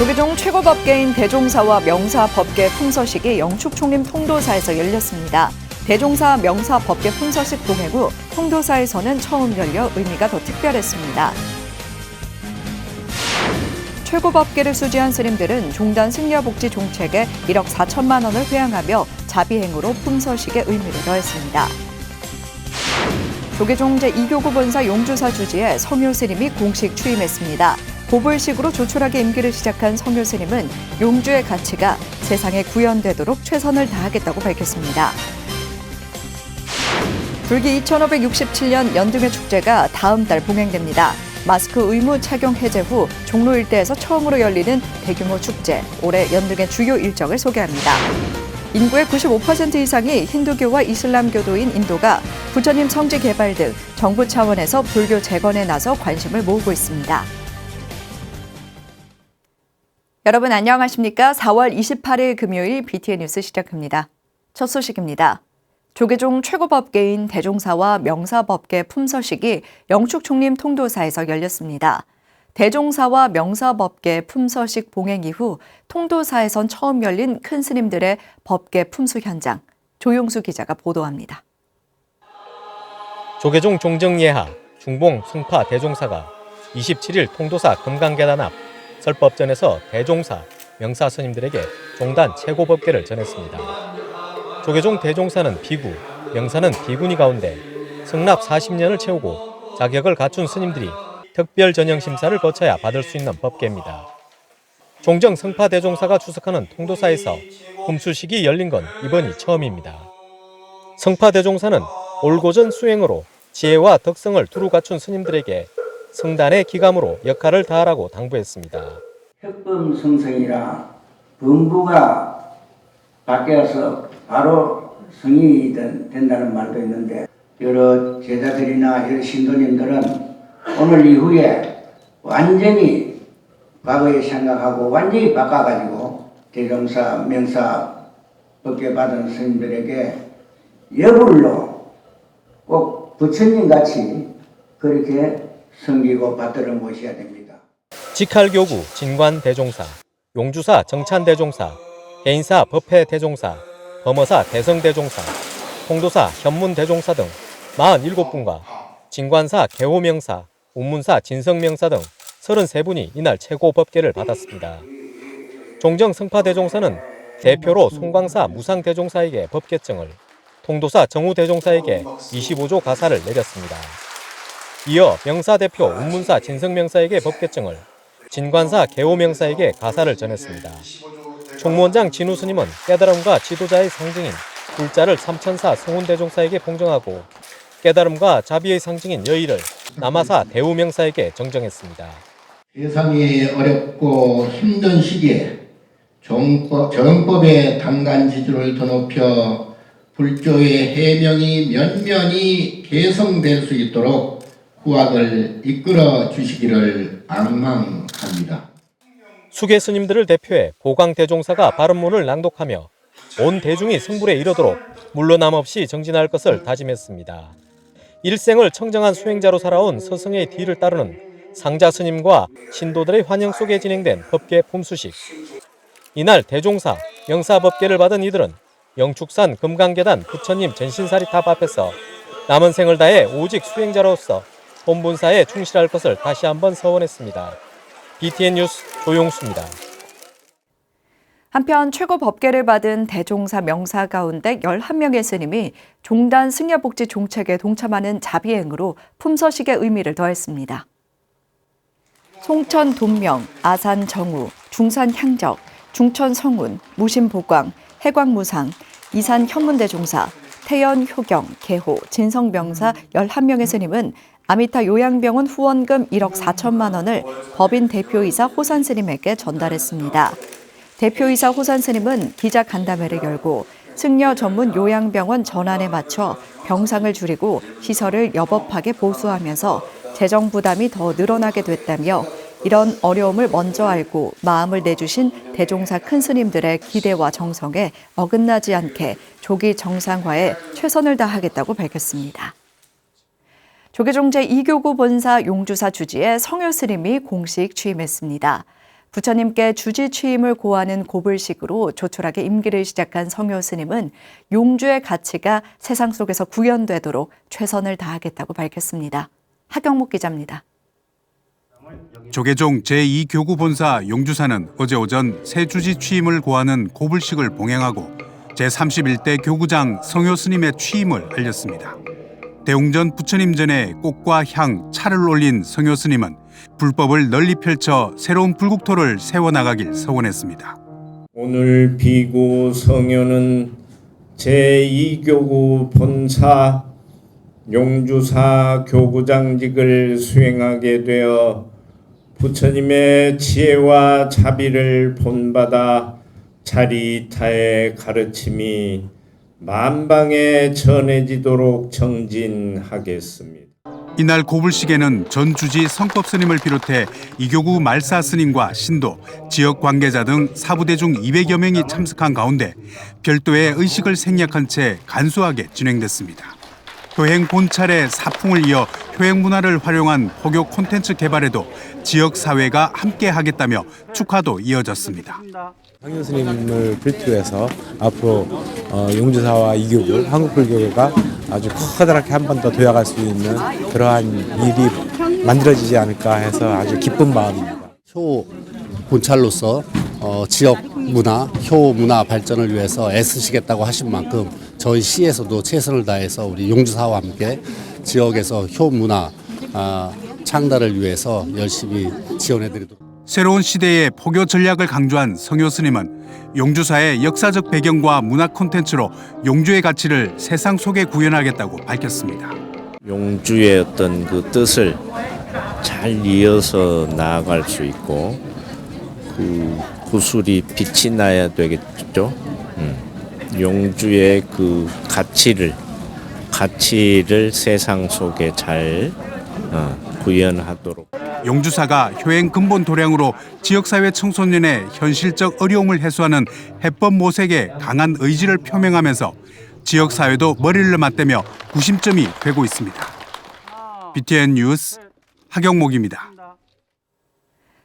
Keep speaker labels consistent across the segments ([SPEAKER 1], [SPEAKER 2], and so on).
[SPEAKER 1] 조계종 최고법계인 대종사와 명사 법계 품서식이 영축총림 통도사에서 열렸습니다. 대종사 명사 법계 품서식 봉행 후 통도사에서는 처음 열려 의미가 더 특별했습니다. 최고법계를 수지한 스님들은 종단 승려복지 종책에 1억 4천만 원을 회항하며 자비행으로 품서식의 의미를 더했습니다. 조계종 제2교구 본사 용주사 주지에 성효 스님이 공식 취임했습니다. 보불식으로 조촐하게 임기를 시작한 성효 스님은 용주의 가치가 세상에 구현되도록 최선을 다하겠다고 밝혔습니다. 불기 2567년 연등회 축제가 다음 달 봉행됩니다. 마스크 의무 착용 해제 후 종로 일대에서 처음으로 열리는 대규모 축제, 올해 연등의 주요 일정을 소개합니다. 인구의 95% 이상이 힌두교와 이슬람교도인 인도가 부처님 성지 개발 등 정부 차원에서 불교 재건에 나서 관심을 모으고 있습니다. 여러분 안녕하십니까? 4월 28일 금요일 BTN 뉴스 시작합니다. 첫 소식입니다. 조계종 최고법계인 대종사와 명사법계 품서식이 영축총림 통도사에서 열렸습니다. 대종사와 명사법계 품서식 봉행 이후 통도사에선 처음 열린 큰 스님들의 법계 품수 현장, 조용수 기자가 보도합니다.
[SPEAKER 2] 조계종 종정예하 중봉 승파 대종사가 27일 통도사 금강계단 앞 설법전에서 대종사, 명사 스님들에게 종단 최고법계를 전했습니다. 조계종 대종사는 비구, 명사는 비구니 가운데 성납 40년을 채우고 자격을 갖춘 스님들이 특별 전형 심사를 거쳐야 받을 수 있는 법계입니다. 종정 승파 대종사가出席하는 통도사에서 품수식이 열린 건 이번이 처음입니다. 승파 대종사는 올고전 수행으로 지혜와 덕성을 두루 갖춘 스님들에게 성단의 기감으로 역할을 다하라고 당부했습니다.
[SPEAKER 3] 혁범성성이라 범부가 바뀌어서 바로 성이 된다는 말도 있는데, 여러 제자들이나 여러 신도님들은 오늘 이후에 완전히 과거에 생각하고 완전히 바꿔가지고 대종사, 명사 법계 받은 스님들에게 여불로 꼭 부처님 같이 그렇게 섬기고 받들어 모셔야 됩니다.
[SPEAKER 2] 직할교구 진관 대종사, 용주사 정찬 대종사, 개인사 법회 대종사, 범어사 대성 대종사, 통도사 현문 대종사 등 47분과 진관사 개호명사, 운문사 진성명사 등 33분이 이날 최고 법계를 받았습니다. 종정 승파 대종사는 대표로 송광사 무상 대종사에게 법계증을, 통도사 정우 대종사에게 25조 가사를 내렸습니다. 이어 명사 대표 운문사 진성명사에게 법계증을, 진관사 개호명사에게 가사를 전했습니다. 총무원장 진우 스님은 깨달음과 지도자의 상징인 불자를 삼천사 성운대종사에게 봉정하고 깨달음과 자비의 상징인 여의를 남아사 대우명사에게 정정했습니다.
[SPEAKER 4] 세상이 어렵고 힘든 시기에 정법의 단간지주를 더 높여 불교의 해명이 면면히 개성될 수 있도록 후학을 이끌어 주시기를 악망합니다.
[SPEAKER 2] 수계 스님들을 대표해 보강 대종사가 발언문을 낭독하며 온 대중이 성불에 이르도록 물러남 없이 정진할 것을 다짐했습니다. 일생을 청정한 수행자로 살아온 서승의 뒤를 따르는 상자 스님과 신도들의 환영 속에 진행된 법계 품수식. 이날 대종사, 명사 법계를 받은 이들은 영축산 금강계단 부처님 전신사리탑 앞에서 남은 생을 다해 오직 수행자로서 본분사에 충실할 것을 다시 한번 서원했습니다. BTN 뉴스 조용수입니다.
[SPEAKER 1] 한편 최고 법계를 받은 대종사 명사 가운데 11명의 스님이 종단 승려복지 종책에 동참하는 자비행으로 품서식의 의미를 더했습니다. 송천 돈명, 아산 정우, 중산 향적, 중천 성운, 무심 보광, 해광 무상, 이산 현문대종사, 태연 효경, 개호, 진성명사 11명의 스님은 아미타 요양병원 후원금 1억 4천만 원을 법인 대표이사 호산 스님에게 전달했습니다. 대표이사 호산 스님은 기자 간담회를 열고 승려 전문 요양병원 전환에 맞춰 병상을 줄이고 시설을 여법하게 보수하면서 재정 부담이 더 늘어나게 됐다며 이런 어려움을 먼저 알고 마음을 내주신 대종사 큰 스님들의 기대와 정성에 어긋나지 않게 조기 정상화에 최선을 다하겠다고 밝혔습니다. 조계종 제2교구 본사 용주사 주지에 성효 스님이 공식 취임했습니다. 부처님께 주지 취임을 고하는 고불식으로 조촐하게 임기를 시작한 성효 스님은 용주의 가치가 세상 속에서 구현되도록 최선을 다하겠다고 밝혔습니다. 하경목 기자입니다.
[SPEAKER 5] 조계종 제2교구 본사 용주사는 어제 오전 새 주지 취임을 고하는 고불식을 봉행하고 제31대 교구장 성효 스님의 취임을 알렸습니다. 대웅전 부처님 전에 꽃과 향, 차를 올린 성효 스님은 불법을 널리 펼쳐 새로운 불국토를 세워나가길 서원했습니다.
[SPEAKER 6] 오늘 비구 성효는 제2교구 본사 용주사 교구장직을 수행하게 되어 부처님의 지혜와 자비를 본받아 자리타의 가르침이 만방에 전해지도록 정진하겠습니다.
[SPEAKER 5] 이날 고불식에는 전 주지 성법 스님을 비롯해 이교구 말사 스님과 신도, 지역 관계자 등 사부대중 200여 명이 참석한 가운데 별도의 의식을 생략한 채 간소하게 진행됐습니다. 효행 본찰의 사풍을 이어 효행 문화를 활용한 포교 콘텐츠 개발에도 지역 사회가 함께 하겠다며 축하도 이어졌습니다.
[SPEAKER 7] 성효 스님을 필두해서 앞으로 용주사와 이교구, 한국불교가 아주 커다랗게 한 번 더 도약할 수 있는 그러한 일이 만들어지지 않을까 해서 아주 기쁜 마음입니다.
[SPEAKER 8] 효 본찰로서 지역 문화, 효 문화 발전을 위해서 애쓰시겠다고 하신 만큼 저희 시에서도 최선을 다해서 우리 용주사와 함께 지역에서 효 문화 창달을 위해서 열심히 지원해드리도록.
[SPEAKER 5] 새로운 시대의 포교 전략을 강조한 성효 스님은 용주사의 역사적 배경과 문화 콘텐츠로 용주의 가치를 세상 속에 구현하겠다고 밝혔습니다.
[SPEAKER 6] 용주의 어떤 그 뜻을 잘 이어서 나아갈 수 있고 그 구슬이 빛이 나야 되겠죠. 용주의 그 가치를 세상 속에 잘 구현하도록.
[SPEAKER 5] 용주사가 효행 근본 도량으로 지역사회 청소년의 현실적 어려움을 해소하는 해법 모색에 강한 의지를 표명하면서 지역사회도 머리를 맞대며 구심점이 되고 있습니다. BTN 뉴스 하경목입니다.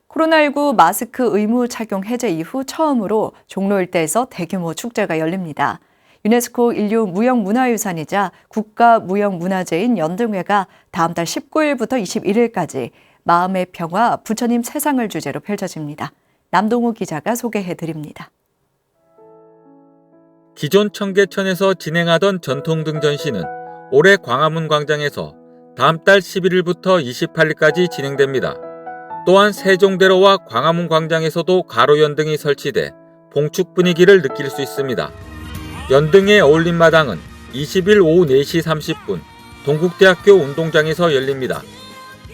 [SPEAKER 1] 코로나19 마스크 의무 착용 해제 이후 처음으로 종로 일대에서 대규모 축제가 열립니다. 유네스코 인류 무형문화유산이자 국가무형문화재인 연등회가 다음 달 19일부터 21일까지 마음의 평화 부처님 세상을 주제로 펼쳐집니다. 남동우 기자가 소개해드립니다.
[SPEAKER 9] 기존 청계천에서 진행하던 전통등 전시는 올해 광화문 광장에서 다음 달 11일부터 28일까지 진행됩니다. 또한 세종대로와 광화문 광장에서도 가로 연등이 설치돼 봉축 분위기를 느낄 수 있습니다. 연등의 어울림마당은 20일 오후 4시 30분 동국대학교 운동장에서 열립니다.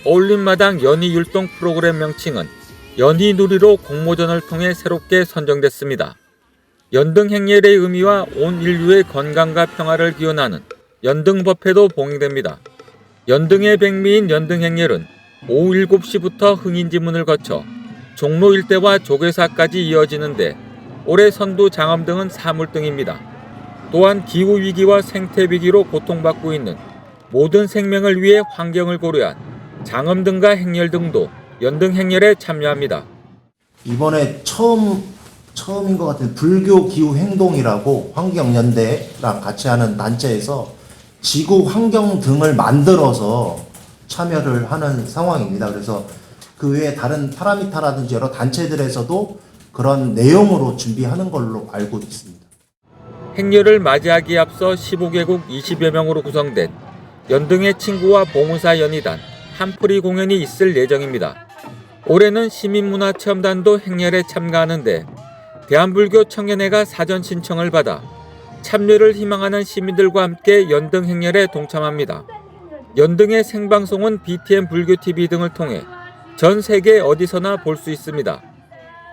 [SPEAKER 9] 어울림마당 연희율동 프로그램 명칭은 연희누리로 공모전을 통해 새롭게 선정됐습니다. 연등 행렬의 의미와 온 인류의 건강과 평화를 기원하는 연등법회도 봉행됩니다. 연등의 백미인 연등행렬은 오후 7시부터 흥인지문을 거쳐 종로 일대와 조계사까지 이어지는데 올해 선두 장엄 등은 사물등입니다. 또한 기후위기와 생태위기로 고통받고 있는 모든 생명을 위해 환경을 고려한 장엄등과 행렬 등도 연등행렬에 참여합니다.
[SPEAKER 10] 이번에 처음인 것 같은 불교 기후 행동이라고 환경연대랑 같이 하는 단체에서 지구 환경 등을 만들어서 참여를 하는 상황입니다. 그래서 그 외에 다른 파라미타라든지 여러 단체들에서도 그런 내용으로 준비하는 걸로 알고 있습니다.
[SPEAKER 9] 행렬을 맞이하기에 앞서 15개국 20여 명으로 구성된 연등의 친구와 봉우사 연희단, 한풀이 공연이 있을 예정입니다. 올해는 시민문화체험단도 행렬에 참가하는데 대한불교 청년회가 사전 신청을 받아 참여를 희망하는 시민들과 함께 연등 행렬에 동참합니다. 연등의 생방송은 BTN 불교TV 등을 통해 전 세계 어디서나 볼 수 있습니다.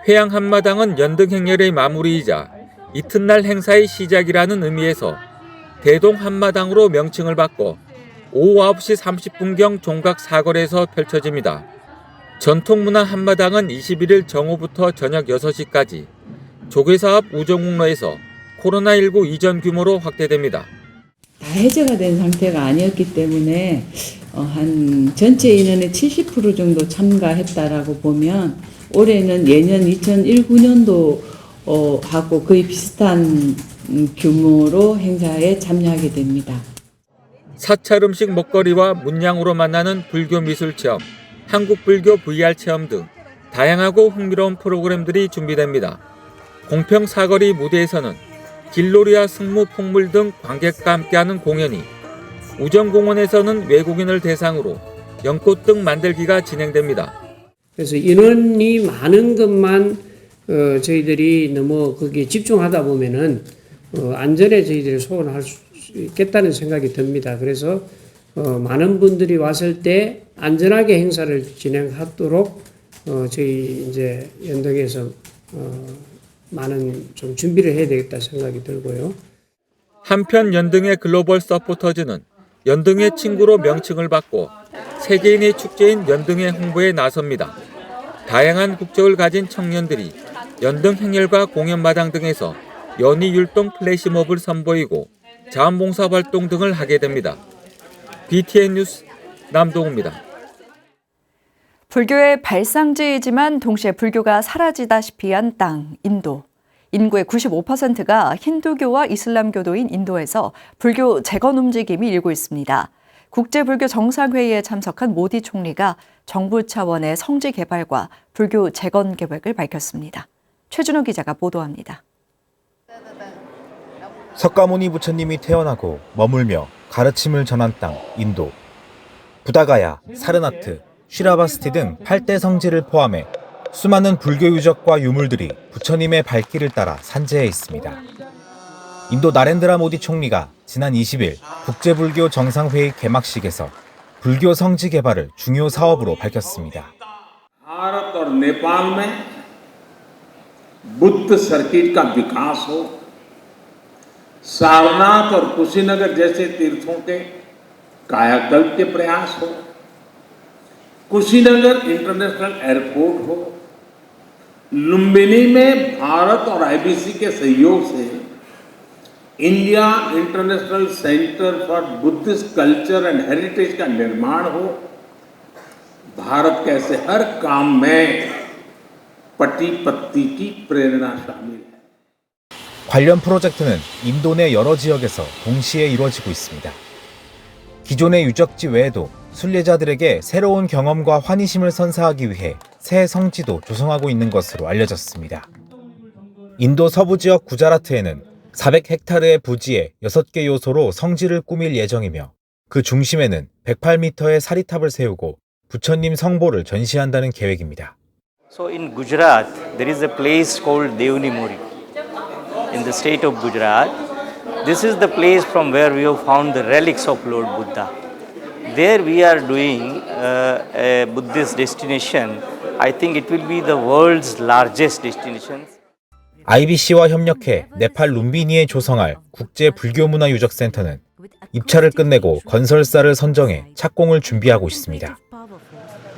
[SPEAKER 9] 회양 한마당은 연등 행렬의 마무리이자 이튿날 행사의 시작이라는 의미에서 대동 한마당으로 명칭을 바꿔 오후 9시 30분경 종각 사거리에서 펼쳐집니다. 전통문화 한마당은 21일 정오부터 저녁 6시까지 조계사 앞 우정국로에서 코로나19 이전 규모로 확대됩니다.
[SPEAKER 11] 다 해제가 된 상태가 아니었기 때문에 한 전체 인원의 70% 정도 참가했다라고 보면 올해는 예년 2019년도 하고 거의 비슷한 규모로 행사에 참여하게 됩니다.
[SPEAKER 9] 사찰 음식 먹거리와 문양으로 만나는 불교 미술 체험, 한국 불교 VR 체험 등 다양하고 흥미로운 프로그램들이 준비됩니다. 공평 사거리 무대에서는 길놀이와 승무, 폭물 등 관객과 함께하는 공연이, 우정공원에서는 외국인을 대상으로 연꽃 등 만들기가 진행됩니다.
[SPEAKER 12] 그래서 인원이 많은 것만 저희들이 너무 거기에 집중하다 보면은 안전에 저희들이 소홀할 수 있겠다는 생각이 듭니다. 그래서 많은 분들이 왔을 때 안전하게 행사를 진행하도록 저희 이제 연등에서 많은 좀 준비를 해야 되겠다 생각이 들고요.
[SPEAKER 9] 한편 연등의 글로벌 서포터즈는 연등의 친구로 명칭을 받고 세계인의 축제인 연등의 홍보에 나섭니다. 다양한 국적을 가진 청년들이 연등 행렬과 공연마당 등에서 연희 율동 플래시몹을 선보이고 자원봉사 활동 등을 하게 됩니다. BTN 뉴스 남동우입니다.
[SPEAKER 1] 불교의 발상지이지만 동시에 불교가 사라지다시피 한 땅, 인도. 인구의 95%가 힌두교와 이슬람교도인 인도에서 불교 재건 움직임이 일고 있습니다. 국제불교 정상회의에 참석한 모디 총리가 정부 차원의 성지 개발과 불교 재건 계획을 밝혔습니다. 최준호 기자가 보도합니다.
[SPEAKER 13] 석가모니 부처님이 태어나고 머물며 가르침을 전한 땅, 인도. 부다가야, 사르나트, 쉬라바스티 등 8대 성지를 포함해 수많은 불교 유적과 유물들이 부처님의 발길을 따라 산재해 있습니다. 인도 나렌드라 모디 총리가 지난 20일 국제불교 정상회의 개막식에서 불교 성지 개발을 중요 사업으로 밝혔습니다.
[SPEAKER 14] भारत और नेपाल में बुद्ध सर्किट का विकास हो, सारनाथ और कुशीनगर जैसे तीर्थों के कायाकल्प के प्रयास हो, कुशीनगर इंटरनेशनल एयरपोर्ट हो, लुम्बिनी में भारत और आईबीसी के सहयोग से India international centre for Buddhist culture and heritage का निर्माण हो, भारत के ऐसे हर काम में पट्टी पत्ती की प्रेरणा शामिल है.
[SPEAKER 13] 관련 프로젝트는 인도 내 여러 지역에서 동시에 이루어지고 있습니다. 기존의 유적지 외에도 순례자들에게 새로운 경험과 환희심을 선사하기 위해 새 성지도 조성하고 있는 것으로 알려졌습니다. 인도 서부 지역 구자라트에는 400헥타르의 부지에 6개 요소로 성지를 꾸밀 예정이며 그 중심에는 108m의 사리탑을 세우고 부처님 성보를 전시한다는 계획입니다.
[SPEAKER 15] So in Gujarat, there is a place called Devnimori in the state of Gujarat. This is the place from where we have found the relics of Lord Buddha. There we are doing a Buddhist destination. I think it will be the world's largest destination.
[SPEAKER 13] IBC와 협력해 네팔 룸비니에 조성할 국제 불교문화유적센터는 입찰을 끝내고 건설사를 선정해 착공을 준비하고 있습니다.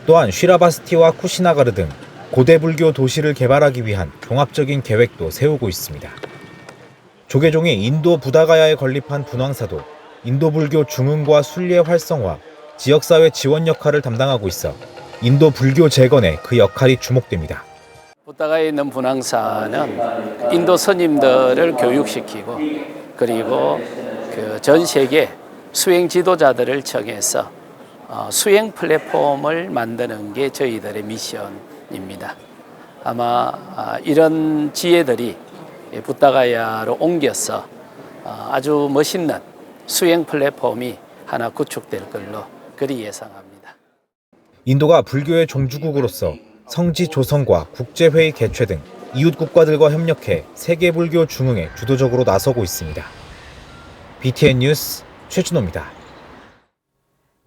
[SPEAKER 13] 또한 쉬라바스티와 쿠시나가르 등 고대 불교 도시를 개발하기 위한 종합적인 계획도 세우고 있습니다. 조계종이 인도 부다가야에 건립한 분황사도 인도 불교 중흥과 순례 활성화, 지역사회 지원 역할을 담당하고 있어 인도 불교 재건에 그 역할이 주목됩니다.
[SPEAKER 16] 부다가에 있는 분황사는 인도 스님들을 교육시키고 그리고 전 세계 수행 지도자들을 정해서 수행 플랫폼을 만드는 게 저희들의 미션입니다. 아마 이런 지혜들이 부다가야로 옮겨서 아주 멋있는 수행 플랫폼이 하나 구축될 걸로 그리 예상합니다.
[SPEAKER 13] 인도가 불교의 종주국으로서 성지 조성과 국제회의 개최 등 이웃 국가들과 협력해 세계 불교 중흥에 주도적으로 나서고 있습니다. BTN 뉴스 최준호입니다.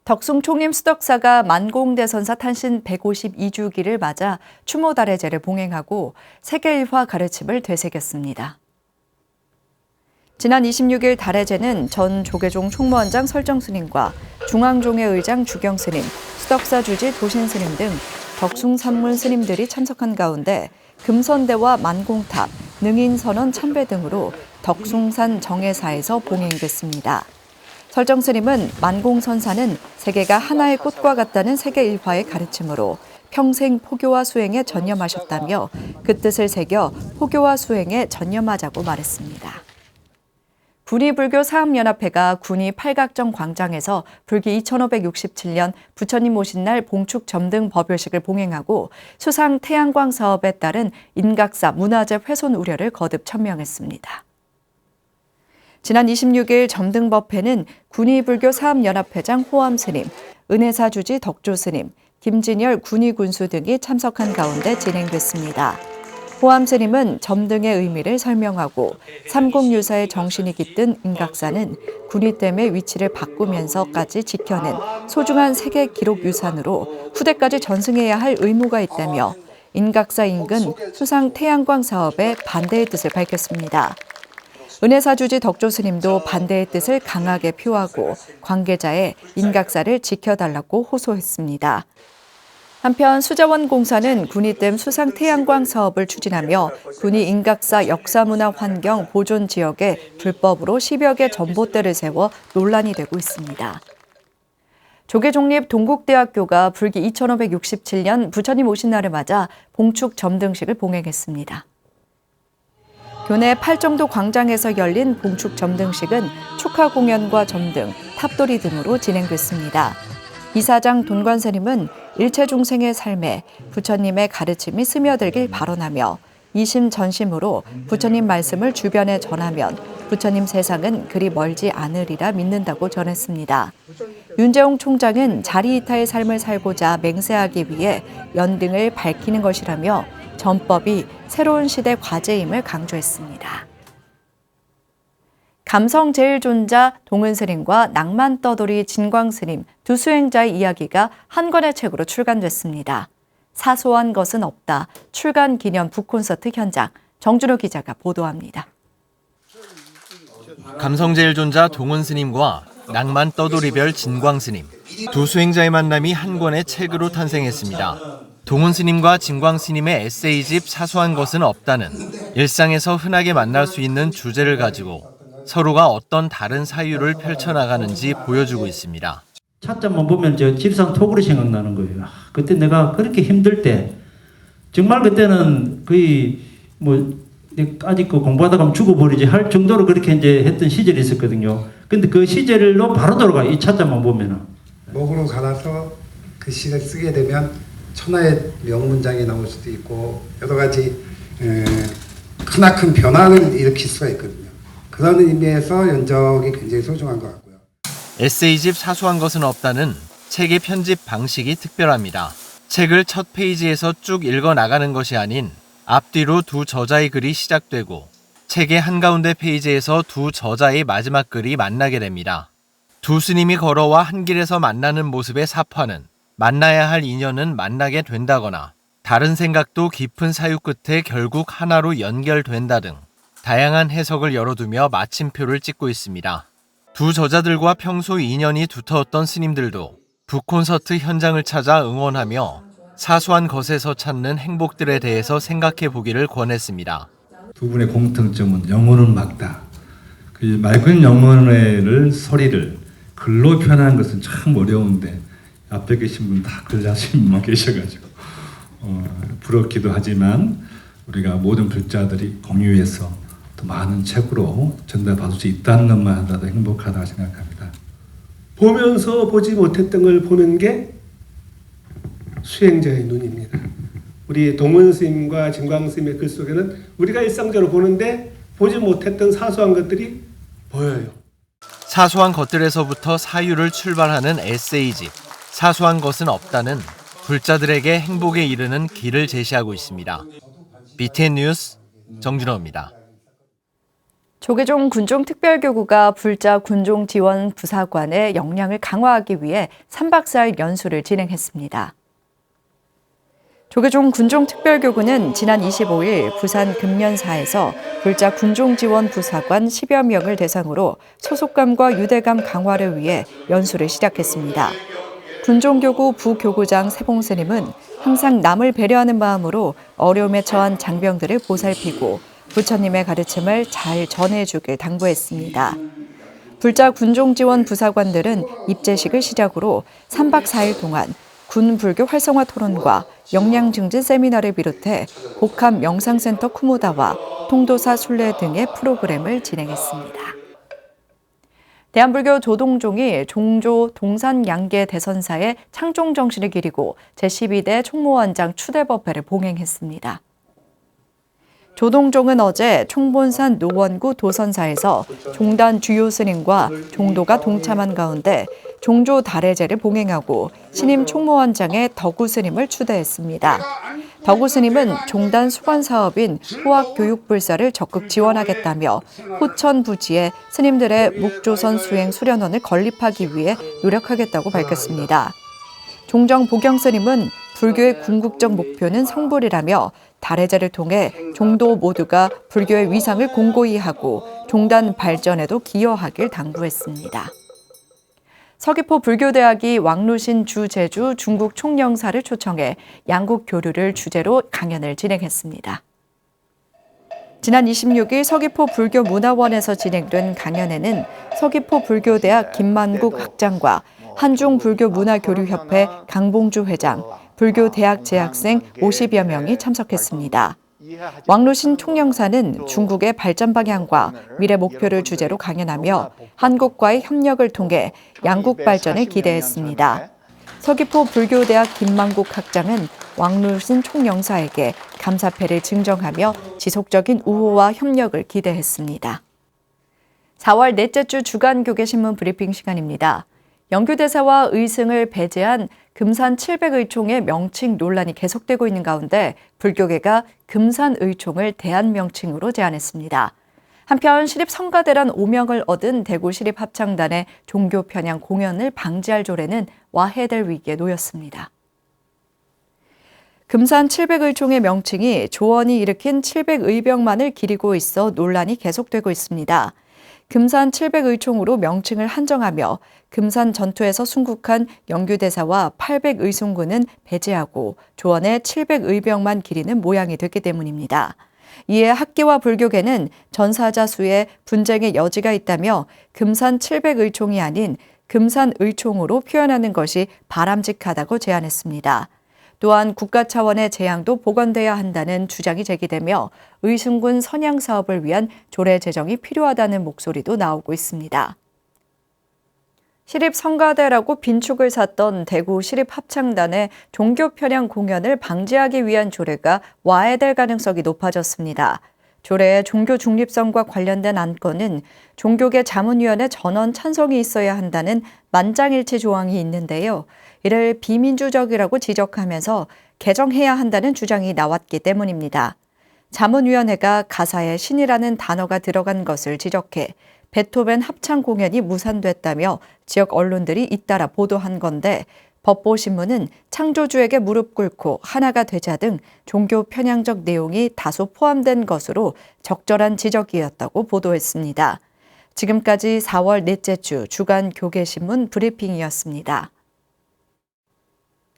[SPEAKER 1] 덕숭 총림 수덕사가 만공대선사 탄신 152주기를 맞아 추모달해제를 봉행하고 세계일화 가르침을 되새겼습니다. 지난 26일 달해제는 전 조계종 총무원장 설정스님과 중앙종회 의장 주경스님, 수덕사 주지 도신스님 등 덕숭 산문 스님들이 참석한 가운데 금선대와 만공탑, 능인선원 참배 등으로 덕숭산 정회사에서 봉행됐습니다. 설정 스님은 만공선사는 세계가 하나의 꽃과 같다는 세계 일화의 가르침으로 평생 포교와 수행에 전념하셨다며 그 뜻을 새겨 포교와 수행에 전념하자고 말했습니다. 군의불교 사업연합회가 군의 팔각정 광장에서 불기 2567년 부처님 오신 날 봉축 점등 법요식을 봉행하고 수상 태양광 사업에 따른 인각사 문화재 훼손 우려를 거듭 천명했습니다. 지난 26일 점등법회는 군의불교 사업연합회장 호암 스님, 은혜사 주지 덕조 스님, 김진열 군의군수 등이 참석한 가운데 진행됐습니다. 호암 스님은 점등의 의미를 설명하고 삼국유사의 정신이 깃든 인각사는 군의댐의 위치를 바꾸면서까지 지켜낸 소중한 세계 기록 유산으로 후대까지 전승해야 할 의무가 있다며 인각사 인근 수상 태양광 사업에 반대의 뜻을 밝혔습니다. 은혜사주지 덕조 스님도 반대의 뜻을 강하게 표하고 관계자의 인각사를 지켜달라고 호소했습니다. 한편 수자원공사는 군의댐 수상 태양광 사업을 추진하며 군의 인각사 역사문화 환경 보존 지역에 불법으로 10여 개 전봇대를 세워 논란이 되고 있습니다. 조계종립 동국대학교가 불기 2567년 부처님 오신 날을 맞아 봉축 점등식을 봉행했습니다. 교내 팔정도 광장에서 열린 봉축 점등식은 축하 공연과 점등, 탑돌이 등으로 진행됐습니다. 이사장 돈관스님은 일체 중생의 삶에 부처님의 가르침이 스며들길 발언하며 이심전심으로 부처님 말씀을 주변에 전하면 부처님 세상은 그리 멀지 않으리라 믿는다고 전했습니다. 윤재홍 총장은 자리이타의 삶을 살고자 맹세하기 위해 연등을 밝히는 것이라며 전법이 새로운 시대 과제임을 강조했습니다. 감성제일존자 동은스님과 낭만떠돌이 진광스님 두 수행자의 이야기가 한 권의 책으로 출간됐습니다. 사소한 것은 없다. 출간 기념 북콘서트 현장. 정준호 기자가 보도합니다.
[SPEAKER 17] 감성제일존자 동은스님과 낭만떠돌이별 진광스님 두 수행자의 만남이 한 권의 책으로 탄생했습니다. 동은스님과 진광스님의 에세이집 사소한 것은 없다는 일상에서 흔하게 만날 수 있는 주제를 가지고 서로가 어떤 다른 사유를 펼쳐나가는지 보여주고 있습니다.
[SPEAKER 18] 차자만 보면 저 집상 토굴이 생각나는 거예요. 그때 내가 그렇게 힘들 때 정말 그때는 거의 아직 공부하다 가면 죽어버리지 할 정도로 그렇게 이제 했던 시절이 있었거든요. 근데 그 시절로 바로 돌아가 이 차자만 보면은.
[SPEAKER 19] 목으로 갈아서 그 시를 쓰게 되면 천하의 명문장이 나올 수도 있고 여러 가지 크나큰 변화를 일으킬 수가 있거든요. 그런 의미에서 연적이 굉장히 소중한 것 같고요.
[SPEAKER 17] 에세이집 사소한 것은 없다는 책의 편집 방식이 특별합니다. 책을 첫 페이지에서 쭉 읽어 나가는 것이 아닌 앞뒤로 두 저자의 글이 시작되고 책의 한가운데 페이지에서 두 저자의 마지막 글이 만나게 됩니다. 두 스님이 걸어와 한 길에서 만나는 모습의 사파는 만나야 할 인연은 만나게 된다거나 다른 생각도 깊은 사유 끝에 결국 하나로 연결된다 등 다양한 해석을 열어두며 마침표를 찍고 있습니다. 두 저자들과 평소 인연이 두터웠던 스님들도 북콘서트 현장을 찾아 응원하며 사소한 것에서 찾는 행복들에 대해서 생각해 보기를 권했습니다.
[SPEAKER 20] 두 분의 공통점은 영혼은 막다. 그 맑은 영혼의 소리를 글로 표현하는 것은 참 어려운데 앞에 계신 분 다 글 하시는 분만 계셔가지고 부럽기도 하지만 우리가 모든 불자들이 공유해서 더 많은 책으로 전달받을 수 있다는 것만 하더라도 행복하다고 생각합니다.
[SPEAKER 21] 보면서 보지 못했던 걸 보는 게 수행자의 눈입니다. 우리 동은 스님과 진광 스님의 글 속에는 우리가 일상적으로 보는데 보지 못했던 사소한 것들이 보여요.
[SPEAKER 17] 사소한 것들에서부터 사유를 출발하는 에세이집 사소한 것은 없다는 불자들에게 행복에 이르는 길을 제시하고 있습니다. BTN 뉴스 정준호입니다.
[SPEAKER 1] 조계종 군종특별교구가 불자 군종지원 부사관의 역량을 강화하기 위해 3박 4일 연수를 진행했습니다. 조계종 군종특별교구는 지난 25일 부산 금년사에서 불자 군종지원 부사관 10여 명을 대상으로 소속감과 유대감 강화를 위해 연수를 시작했습니다. 군종교구 부교구장 세봉스님은 항상 남을 배려하는 마음으로 어려움에 처한 장병들을 보살피고 부처님의 가르침을 잘 전해주길 당부했습니다. 불자 군종지원 부사관들은 입제식을 시작으로 3박 4일 동안 군 불교 활성화 토론과 역량 증진 세미나를 비롯해 복합 명상센터 쿠무다와 통도사 순례 등의 프로그램을 진행했습니다. 대한불교 조동종이 종조 동산양계 대선사의 창종 정신을 기리고 제12대 총무원장 추대법회를 봉행했습니다. 조동종은 어제 총본산 노원구 도선사에서 종단 주요 스님과 종도가 동참한 가운데 종조 달해제를 봉행하고 신임 총무원장의 덕우 스님을 추대했습니다. 덕우 스님은 종단 수관 사업인 후학교육불사를 적극 지원하겠다며 호천 부지에 스님들의 묵조선 수행 수련원을 건립하기 위해 노력하겠다고 밝혔습니다. 종정 보경 스님은 불교의 궁극적 목표는 성불이라며 달해제를 통해 종도 모두가 불교의 위상을 공고히 하고 종단 발전에도 기여하길 당부했습니다. 서귀포 불교대학이 왕루신 주제주 중국 총영사를 초청해 양국 교류를 주제로 강연을 진행했습니다. 지난 26일 서귀포 불교문화원에서 진행된 강연에는 서귀포 불교대학 김만국 학장과 한중불교문화교류협회 강봉주 회장, 불교대학 재학생 50여 명이 참석했습니다. 왕루신 총영사는 중국의 발전 방향과 미래 목표를 주제로 강연하며 한국과의 협력을 통해 양국 발전을 기대했습니다. 서귀포 불교대학 김만국 학장은 왕루신 총영사에게 감사패를 증정하며 지속적인 우호와 협력을 기대했습니다. 4월 넷째 주 주간교계신문 브리핑 시간입니다. 영규대사와 의승을 배제한 금산 700의총의 명칭 논란이 계속되고 있는 가운데 불교계가 금산의총을 대안명칭으로 제안했습니다. 한편 시립성가대란 오명을 얻은 대구 시립합창단의 종교 편향 공연을 방지할 조례는 와해될 위기에 놓였습니다. 금산 700의총의 명칭이 조언이 일으킨 700의병만을 기리고 있어 논란이 계속되고 있습니다. 금산 700의총으로 명칭을 한정하며 금산 전투에서 순국한 영규대사와 800의송군은 배제하고 조원의 700의병만 기리는 모양이 됐기 때문입니다. 이에 학계와 불교계는 전사자 수에 분쟁의 여지가 있다며 금산 700의총이 아닌 금산의총으로 표현하는 것이 바람직하다고 제안했습니다. 또한 국가 차원의 재앙도 복원돼야 한다는 주장이 제기되며 의승군 선양 사업을 위한 조례 제정이 필요하다는 목소리도 나오고 있습니다. 시립성가대라고 빈축을 샀던 대구 시립합창단의 종교 편향 공연을 방지하기 위한 조례가 와해될 가능성이 높아졌습니다. 조례의 종교 중립성과 관련된 안건은 종교계 자문위원회 전원 찬성이 있어야 한다는 만장일치 조항이 있는데요. 이를 비민주적이라고 지적하면서 개정해야 한다는 주장이 나왔기 때문입니다. 자문위원회가 가사에 신이라는 단어가 들어간 것을 지적해 베토벤 합창 공연이 무산됐다며 지역 언론들이 잇따라 보도한 건데 법보신문은 창조주에게 무릎 꿇고 하나가 되자 등 종교 편향적 내용이 다소 포함된 것으로 적절한 지적이었다고 보도했습니다. 지금까지 4월 넷째 주 주간 교계신문 브리핑이었습니다.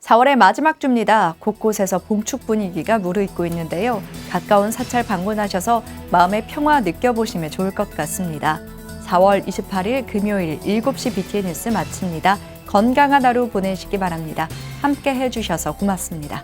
[SPEAKER 1] 4월의 마지막 주입니다. 곳곳에서 봉축 분위기가 무르익고 있는데요. 가까운 사찰 방문하셔서 마음의 평화 느껴보시면 좋을 것 같습니다. 4월 28일 금요일 7시 BTN 뉴스 마칩니다. 건강한 하루 보내시기 바랍니다. 함께 해주셔서 고맙습니다.